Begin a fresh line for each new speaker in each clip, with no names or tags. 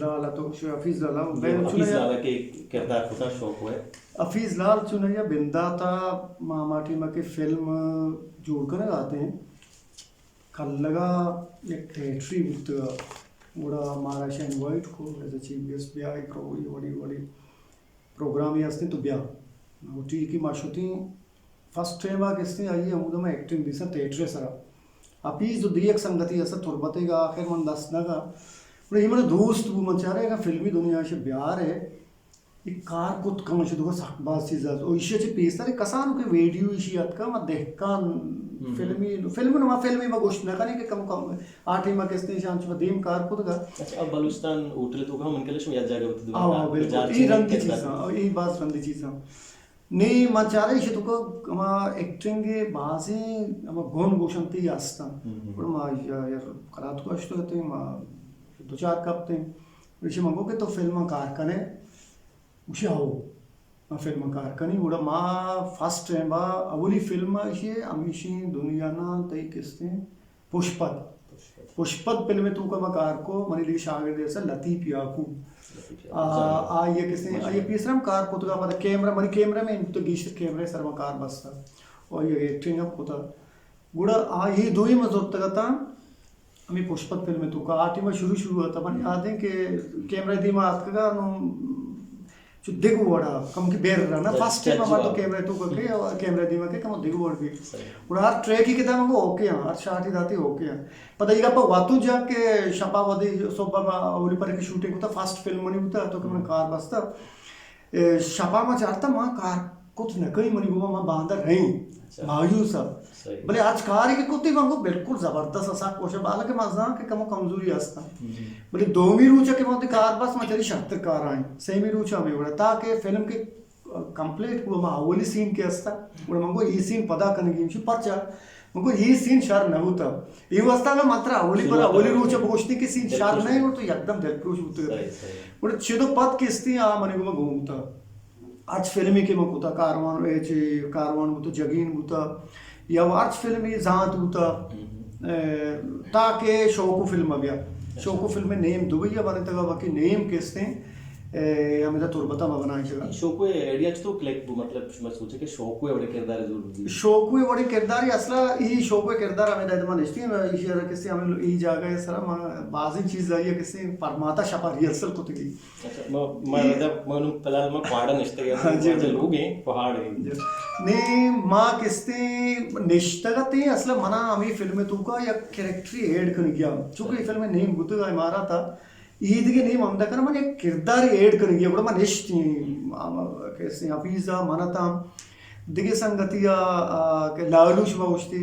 लाल तो हफीज लाल
के किरदार खुदा शौक हुए
हफीज लाल चुनैया बिंदा था माटी में के फिल्म जोड़ कर आते हैं कल लगा एक थिएटरी बुत उड़ा महाराष्ट्र इनवाइट को एज अ चीफ गेस्ट ब्या वडी वडी प्रोग्राम ही असते तो ब्या उठी की माशुती फर्स्ट टाइम आगे आई अमुद में एक्टिंग दिसा थिएटर सरा अभी जो दी एक संगति ऐसा तुरबतेगा आखिर मन दसना का ये मेरे दोस्त वो मंचारे का फिल्मी दुनिया से ब्यार है एक कार कुत कम से दुका सकबाज चीज ओ इशे चे पेस रे कसान के वीडियो इशी अत का मत देख का फिल्मी में गोश्त ना करने के कम आठे में किसने शांत में देम कार कुत का
अच्छा अब बलूचिस्तान होटल तो हम इनके लिए शो याद जाएगा बता
दो हां बिल्कुल ये रंग की चीज ये बात रंग चीज नहीं मंचारे इशे तो का एक्टिंग के बाजे हम गोन गोशंती आस्ता पण मा यार करात को असतो ते मा दो चार कपते इशे मंगो के तो फिल्म कार कने उशी आओ फिल्म कारकनी उड़ा माँ फर्स्ट टाइम अवली फिल्म इशे अमीशी दुनिया ना तई किसने पुष्पत फिल्म तू का मकार को मनी ली शागिर्द ऐसा लतीफ याकूब ये किसने ये तीसरा कार को तो पता कैमरा मनी कैमरा में तो गीशर कैमरा सर मकार बसता और ये एक्टिंग अप होता गुड़ा ये दो ही मजूर तक था हमें पुष्पत फिल्म तू का आटी में शुरू होता पर याद है कि कैमरा दिमाग का जो दिगु वड़ा कम की बेर रहा ना फर्स्ट टाइम हमारा तो कैमरा तो करके कैमरा दिमा के कम दिगु वड़ भी उड़ा ट्रैक ही कितना वो ओके हैं हर शाट ही जाती ओके हैं पता ये का वातु जाके शपा वदी सोबा ओली पर की शूटिंग होता फर्स्ट फिल्म मनी होता तो कम कार बसता शपा में चाहता मां कार कुछ न कहीं मनी गोवा मां बांधर नहीं मायूस सब बोले आज कार के कुत्ते वांगो बिल्कुल जबरदस्त असा कोशे बाला के मजा के कम कमजोरी असता बोले दोमी रूचा के मते कार बस मचरी 76 कार आई सेमी रूचा में उड़ा ताकि फिल्म के कंप्लीट हुआ मा ओली सीन के असता उड़ा मंगो ये सीन पदा करने की परचा मंगो ये सीन शार न होता ये वास्ता में मात्र ओली रूचा गोष्टी के सीन शार नहीं हो तो एकदम दिलक्रूश होते उड़ा छेदो पद किस्ती आ मने को घूमता आज फिल्मी के मकुता कारवान बुता जगीन बुता या आज फिल्मी जात बुता ताकि शौको फिल्म अभिया शौको फिल्म में नेम दुबई या बने तक बाकी नेम किसने हमें तो तुरबता में बनाई जगह
शौको आइडिया तो क्लिक मतलब मैं सोचे कि शौको बड़े किरदार जरूर
शौको बड़े किरदार ही असला ये शौको किरदार हमें दायद मन इश्ती है इस यार किसी हमें ये जगह है सर बाजी चीज आई है किसी परमाता शपा रिहर्सल को तकी
अच्छा मैं जब मैं पहले मैं पहाड़ निश्चित गया जो लोग हैं पहाड़ हैं
ने माँ किसने निश्चित असला मना हमें फिल्म में तू का या कैरेक्टर ऐड कर गया चूंकि फिल्म में नेम गुत मारा था ईद के नहीं ममदा कर मैंने किरदार ऐड कर गया बड़ा मनिश थी कैसे हफीजा मनता दिगे संगतिया के लालूश वोस्ती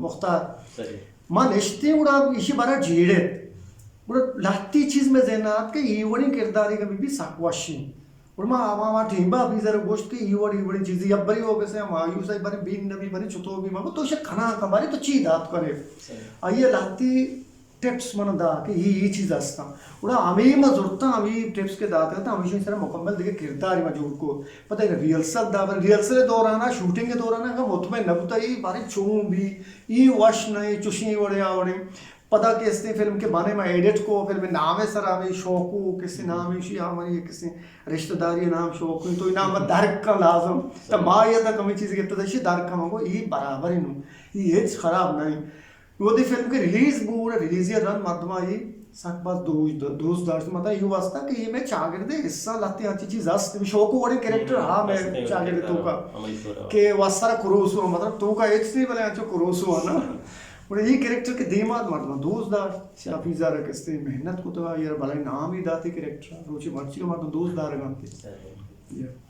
मुख्तार मनिश थी उड़ा इसी बारा जीड़े उड़ा लाती चीज में ज़ेनात के ईवड़ी किरदारी का भी साक्वाशी और माँ टीम्बा हफीजा गोश्त के ईवड़ी चीज़ अब बड़ी हो कैसे मायूस आई बारी बीन नबी बारी चुतो भी मांगो तो इसे खाना कमारी तो चीज दात करे आइए लाती टिप्स मन दा कि ये चीज़ असता उड़ा आमी में जुड़ता आमी टिप्स के दाते था हमेशा इस तरह मुकम्मल देखे किरदार में जोड़ को पता है रिहर्सल दौरान शूटिंग के दौरान का मुतमैन नबता ये बारे चूं भी ये वश नहीं चुशी वड़े आवड़े पता कि इसने फिल्म के बारे में एडिट को फिल्म नाम है सर आवे शौको किसी नाम है शी हमारी किसी रिश्तेदारी नाम शौको तो नाम दर्क का लाजम तो माँ ये तक कमी चीज़ के तो दर्क का मंगो ये बराबर ही नू ये खराब नहीं वो दी फिल्म के रिलीज पूरा रिलीज या रन मर्दमा ये सक बस दोस्त दाश्त मतलब ये वास्ता कि ये मैं चागिर्दे हिस्सा लाते अच्छी चीज अस्त शौको वाले कैरेक्टर हाँ मैं चागिर्दे तो का के वास्ता कुरोसु मतलब तो का एक से भले अच्छा कुरोसु है ना और ये कैरेक्टर के दिमाग मर्दमा दोस्त दाश्त शाफीजा रखते मेहनत को तो यार भले नाम ही दाती कैरेक्टर रोची मर्ची का मतलब दोस्त दार गाते